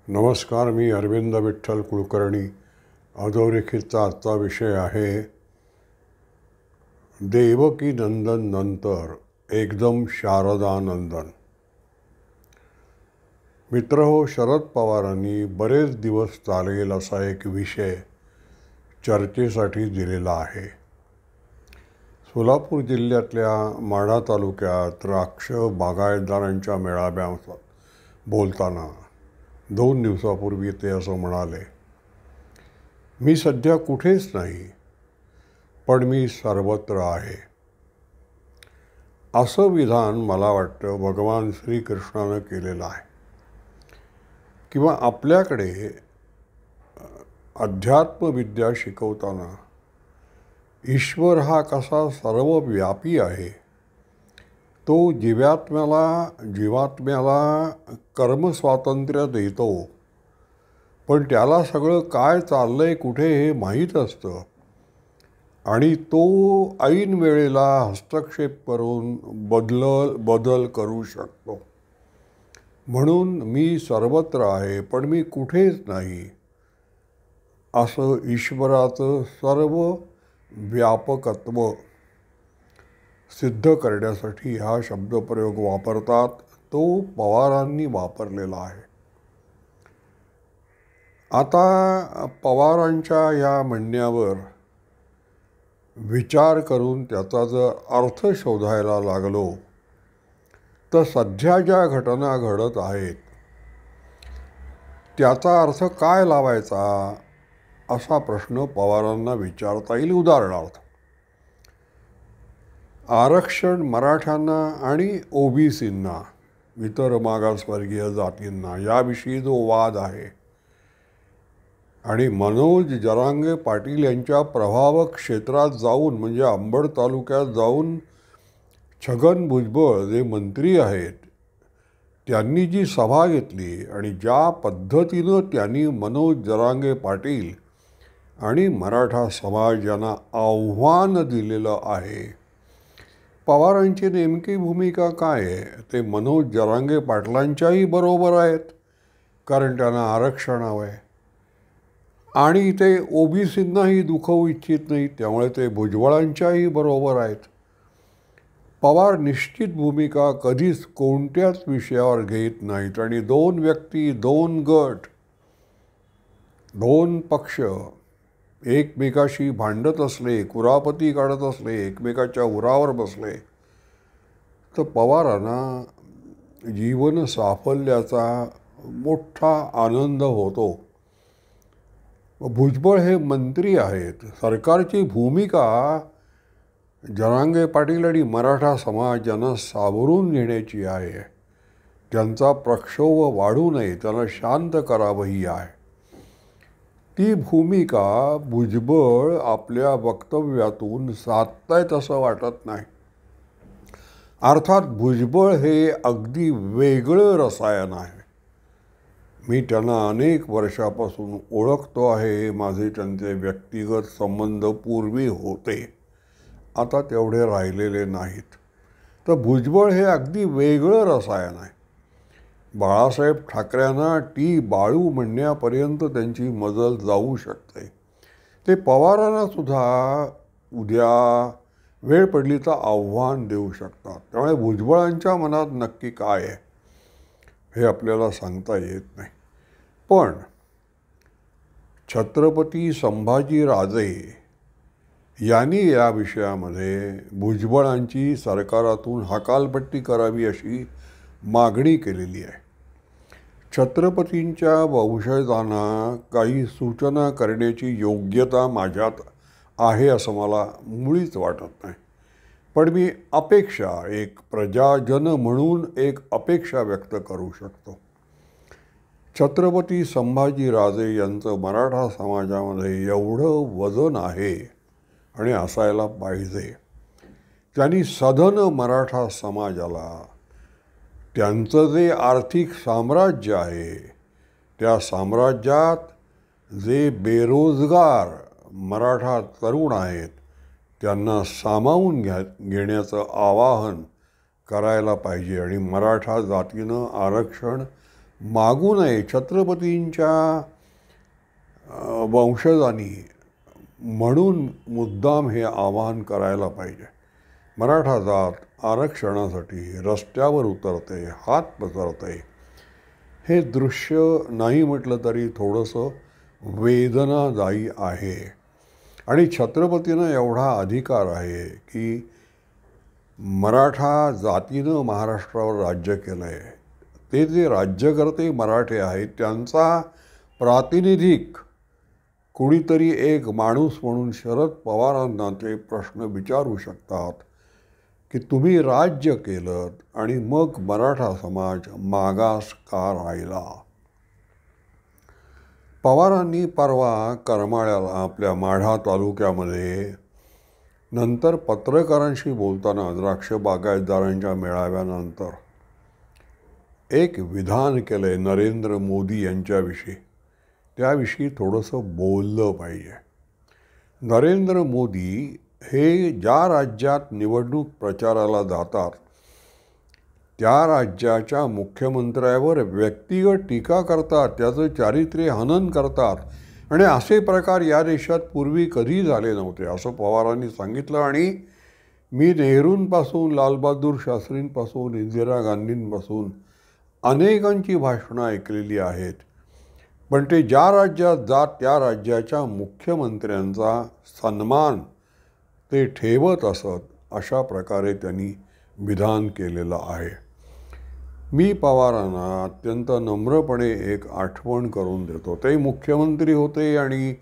नमस्कार. मी अरविंद विठ्ठल कुलकर्णी. अधोरेखितचा आजचा विषय आहे देवकी नंदन नंतर एकदम शारदानंदन. मित्रहो, शरद पवारांनी बरेच दिवस चालेल असा एक विषय चर्चेसाठी दिलेला आहे. सोलापूर जिल्ह्यातल्या माढा तालुक्यात द्राक्ष बागायतदारांच्या मेळाव्यात बोलताना 2 दिवसापूर्वी ते असं म्हणाले, मी सध्या कुठेच नाही, पण मी सर्वत्र आहे. असं विधान मला वाटतं भगवान श्रीकृष्णानं केलेलं आहे. किंवा आपल्याकडे अध्यात्मविद्या शिकवताना ईश्वर हा कसा सर्वव्यापी आहे, तो जीवात्म्याला कर्मस्वातंत्र्य देतो, पण त्याला सगळं काय चाललंय कुठे हे माहीत असतं आणि तो ऐन वेळेला हस्तक्षेप करून बदल करू शकतो. म्हणून मी सर्वत्र आहे पण मी कुठेच नाही, असं ईश्वराचं सर्व व्यापकत्व सिद्ध करण्यासाठी हा शब्दप्रयोग वापरतात. तो पवारांनी वापरलेला आहे. आता पवारांच्या या म्हणण्यावर विचार करून त्याचा जर अर्थ शोधायला लागलो तर सध्या ज्या घटना घडत आहेत त्याचा अर्थ काय लावायचा असा प्रश्न पवारांना विचारता येईल. उदाहरणार्थ, आरक्षण मराठ्यांना आणि ओबीसींना, इतर मागासवर्गीय जातींना, याविषयी जो वाद आहे आणि मनोज जरांगे पाटील यांच्या प्रभाव क्षेत्रात जाऊन म्हणजे अंबड तालुक्यात जाऊन छगन भुजबळ जे मंत्री आहेत त्यांनी जी सभा घेतली आणि ज्या पद्धतीनं त्यांनी मनोज जरांगे पाटील आणि मराठा समाज यांना आव्हान दिलेलं आहे, पवारांची नेमकी भूमिका काय आहे ते मनोज जरांगे पाटलांच्याही बरोबर आहेत, कारण त्यांना आरक्षण हवं आहे आणि ते ओबीसींनाही दुखवू इच्छित नाहीत, त्यामुळे ते भुजबळांच्याही बरोबर आहेत. पवार निश्चित भूमिका कधीच कोणत्याच विषयावर घेत नाहीत आणि 2 व्यक्ती, 2 गट, 2 पक्ष एकमेकाशी भांडत असले, कुरापती काढत असले, एकमेकाच्या उरावर बसले तर पवारांना जीवन साफल्याचा मोठा आनंद होतो. भुजबळ हे मंत्री आहेत. सरकारची भूमिका जरांगे पाटील आणि मराठा समाज यांना सावरून घेण्याची आहे. त्यांचा प्रक्षोभ वाढू नये, त्यांना शांत करावं ही आहे. ती भूमिका भुजबळ आपल्या वक्तव्यातून साधतायत असं वाटत नाही. अर्थात भुजबळ हे अगदी वेगळं रसायन आहे. मी त्यांना अनेक वर्षापासून ओळखतो आहे. माझे त्यांचे व्यक्तिगत संबंध पूर्वी होते, आता तेवढे राहिलेले नाहीत. तर भुजबळ हे अगदी वेगळं रसायन आहे. बाळासाहेब ठाकरेंना टी बाळू म्हणण्यापर्यंत त्यांची मजल जाऊ शकते. ते पवारांना सुद्धा उद्या वेळ पडली तर आव्हान देऊ शकतात. त्यामुळे भुजबळांच्या मनात नक्की काय आहे हे आपल्याला सांगता येत नाही. पण छत्रपती संभाजीराजे यांनी या विषयामध्ये भुजबळांची सरकारातून हकालपट्टी करावी अशी मागणी केलेली आहे. छत्रपतींच्या वंशजांना काही सूचना करण्याची योग्यता माझ्यात आहे असं मला मुळीच वाटत नाही. पण मी एक प्रजाजन म्हणून एक अपेक्षा व्यक्त करू शकतो. छत्रपती संभाजीराजे यांचं मराठा समाजामध्ये एवढं वजन आहे आणि असायला पाहिजे. त्यांनी सधन मराठा समाजाला त्यांचं जे आर्थिक साम्राज्य आहे त्या साम्राज्यात जे बेरोजगार मराठा तरुण आहेत त्यांना सामावून घेण्याचं आवाहन करायला पाहिजे आणि मराठा जातीनं आरक्षण मागू नये. छत्रपतींच्या वंशजांनी म्हणून मुद्दाम हे आवाहन करायला पाहिजे. मराठा जात आरक्षणासाठी रस्त्यावर उतरते, हात पसरते. हे दृश्य नाही म्हटलं तरी थोडंसं वेदनादायी आहे. आणि छत्रपतींना एवढा अधिकार आहे की मराठा जातीनं महाराष्ट्रावर राज्य केलं आहे. ते जे राज्यकर्ते मराठे आहेत त्यांचा प्रातिनिधिक कुणीतरी एक माणूस म्हणून शरद पवारांना ते प्रश्न विचारू शकतात की तुम्ही राज्य केलं आणि मग मराठा समाज मागास का राहिला. पवारांनी परवा करमाळ्याला आपल्या माढा तालुक्यामध्ये नंतर पत्रकारांशी बोलताना द्राक्ष बागायतदारांच्या मेळाव्यानंतर एक विधान केलं आहे नरेंद्र मोदी यांच्याविषयी. त्याविषयी थोडंसं बोललं पाहिजे. नरेंद्र मोदी हे ज्या राज्यात निवडणूक प्रचाराला जातात त्या राज्याच्या मुख्यमंत्र्यावर व्यक्तिगत टीका करतात, त्याचं चारित्र्य हनन करतात. आणि असे प्रकार या देशात पूर्वी कधी झाले नव्हते असं पवारांनी सांगितलं. आणि मी नेहरूंपासून लालबहादूर शास्त्रींपासून इंदिरा गांधींपासून अनेकांची भाषणं ऐकलेली आहेत. पण ते ज्या राज्यात जात त्या राज्याच्या मुख्यमंत्र्यांचा सन्मान ते ठेवत असत. अशा प्रकारे त्यांनी विधान केलेलं आहे. मी पवारांना अत्यंत नम्रपणे एक आठवण करून देतो. ते मुख्यमंत्री होते आणि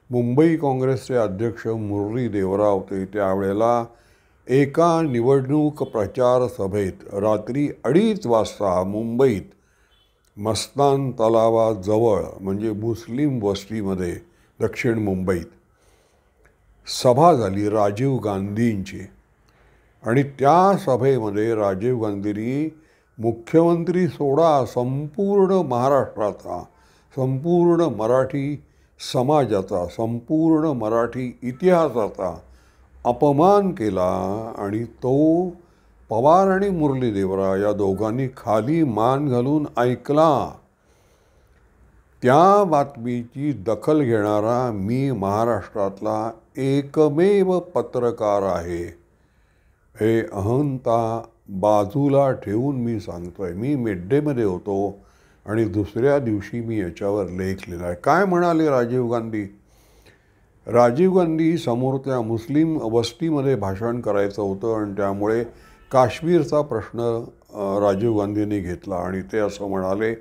मुंबई काँग्रेसचे अध्यक्ष मुरली देवराव होते. त्यावेळेला एका निवडणूक प्रचार सभेत रात्री 2:30 वाजता मुंबईत मस्तान तलावाजवळ म्हणजे मुस्लिम वस्तीमध्ये दक्षिण मुंबईत सभा झाली राजीव गांधींची. आणि त्या सभेमध्ये राजीव गांधींनी मुख्यमंत्री सोडा संपूर्ण महाराष्ट्राचा, संपूर्ण मराठी समाजाचा, संपूर्ण मराठी इतिहासाचा अपमान केला. आणि तो पवार आणि मुरली देवरा या दोघांनी खाली मान घालून ऐकला. त्या बातमीची दखल घेणारा मी महाराष्ट्रातला एकमेव पत्रकार आहे. हे अहंता बाजूला ठेवून मी सांगतोय. मी मिड डेमध्ये होतो आणि दुसऱ्या दिवशी मी याच्यावर लेख लिहिला आहे. काय म्हणाले राजीव गांधी? राजीव गांधी समोर त्या मुस्लिम वस्तीमध्ये भाषण करायचं होतं आणि त्यामुळे काश्मीरचा प्रश्न राजीव गांधींनी घेतला. आणि ते असं म्हणाले,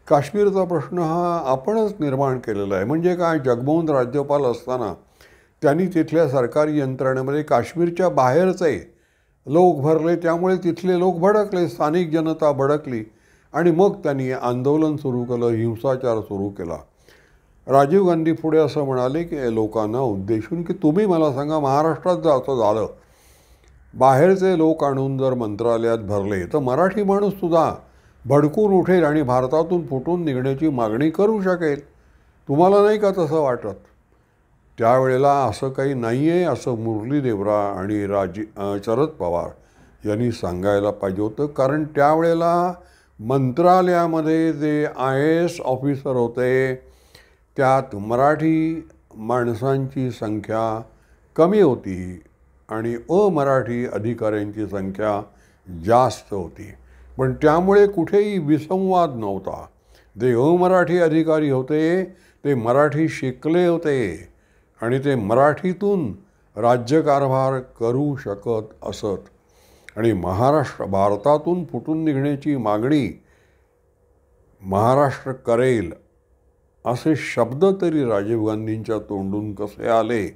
काश्मीरचा प्रश्न हा आपणच निर्माण केलेला आहे. म्हणजे काय, जगमोहन राज्यपाल असताना त्यांनी तिथल्या सरकारी यंत्रणेमध्ये काश्मीरच्या बाहेरचे लोक भरले, त्यामुळे तिथले लोक भडकले, स्थानिक जनता भडकली आणि मग त्यांनी आंदोलन सुरू केलं, हिंसाचार सुरू केला. राजीव गांधी पुढे असं म्हणाले की लोकांना उद्देशून की तुम्ही मला सांगा महाराष्ट्रात जर असं झालं, बाहेरचे लोक आणून जर मंत्रालयात भरले तर मराठी माणूस सुद्धा भडकून उठेल आणि भारतातून फुटून निघण्याची मागणी करू शकेल. तुम्हाला नाही का तसं वाटत? त्यावेळेला असं काही नाही आहे असं मुरली देवरा आणि शरद पवार यांनी सांगायला पाहिजे होतं. कारण त्यावेळेला मंत्रालयामध्ये जे IAS ऑफिसर होते त्यात मराठी माणसांची संख्या कमी होती आणि अमराठी अधिकाऱ्यांची संख्या जास्त होती. पण त्यामुळे कुठेही विसंवाद नव्हता. जे अमराठी अधिकारी होते ते मराठी शिकले होते आणि ते मराठीतून राज्यकारभार करू शकत असत. आणि भारतातून फुटून निघण्याची मागणी महाराष्ट्र करेल असे शब्द तरी राजीव गांधींच्या तोंडून कसे आले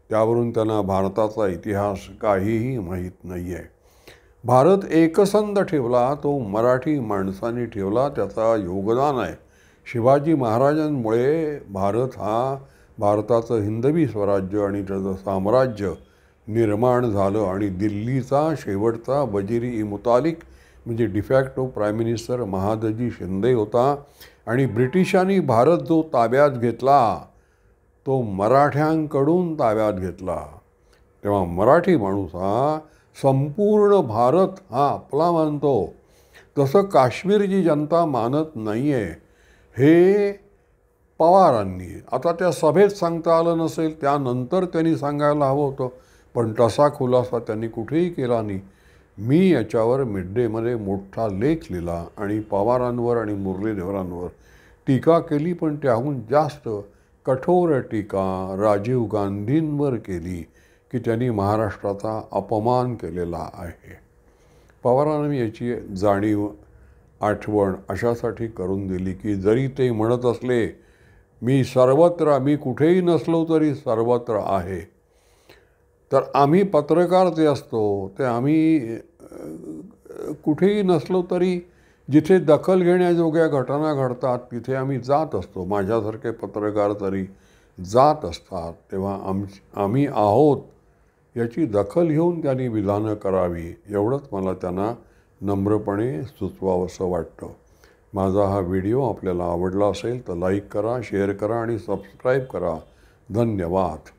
त्यावरून त्यांना भारताचा इतिहास काहीही माहीत नाही आहे. भारत एकसंध ठेवला तो मराठी माणसांनी ठेवला, त्याचा योगदान आहे. शिवाजी महाराजांमुळे भारत हा भारताचं हिंदवी स्वराज्य आणि त्याचं साम्राज्य निर्माण झालं. आणि दिल्लीचा शेवटचा वजीर-ए मुतालिक म्हणजे डिफॅक्टो प्राईम मिनिस्टर महादजी शिंदे होता. आणि ब्रिटिशांनी भारत जो ताब्यात घेतला तो मराठ्यांकडून ताब्यात घेतला. तेव्हा मराठी माणूस हा संपूर्ण भारत हा आपला मानतो. तसं काश्मीरची जनता मानत नाही आहे हे पवारांनी, आता त्या सभेत सांगता आलं नसेल, त्यानंतर त्यांनी सांगायला हवं होतं, पण तसा खुलासा त्यांनी कुठेही केला नाही. मी याच्यावर मिड डेमध्ये मोठा लेख लिहिला आणि पवारांवर आणि मुरलीधरांवर टीका केली, पण त्याहून जास्त कठोर टीका राजीव गांधींवर केली की त्यांनी महाराष्ट्राचा अपमान केलेला आहे. पवारांना मी याची जाणीव, आठवण अशासाठी करून दिली की जरी ते म्हणत असले मी सर्वत्र, मी कुठेही नसलो तरी सर्वत्र आहे, तर आम्ही पत्रकार जे असतो ते आम्ही कुठेही नसलो तरी जिथे दखल घेण्याजोग्या घटना घडतात तिथे आम्ही जात असतो. माझ्यासारखे पत्रकार तरी जात असतात. तेव्हा आम्ही आहोत याची दखल घेऊन त्यांनी विधानं करावी, एवढंच मला त्यांना नम्रपणे सुचवावंसं वाटतं. माझा हा व्हिडिओ आपल्याला आवडला असेल तर लाईक करा, शेअर करा आणि सबस्क्राईब करा. धन्यवाद.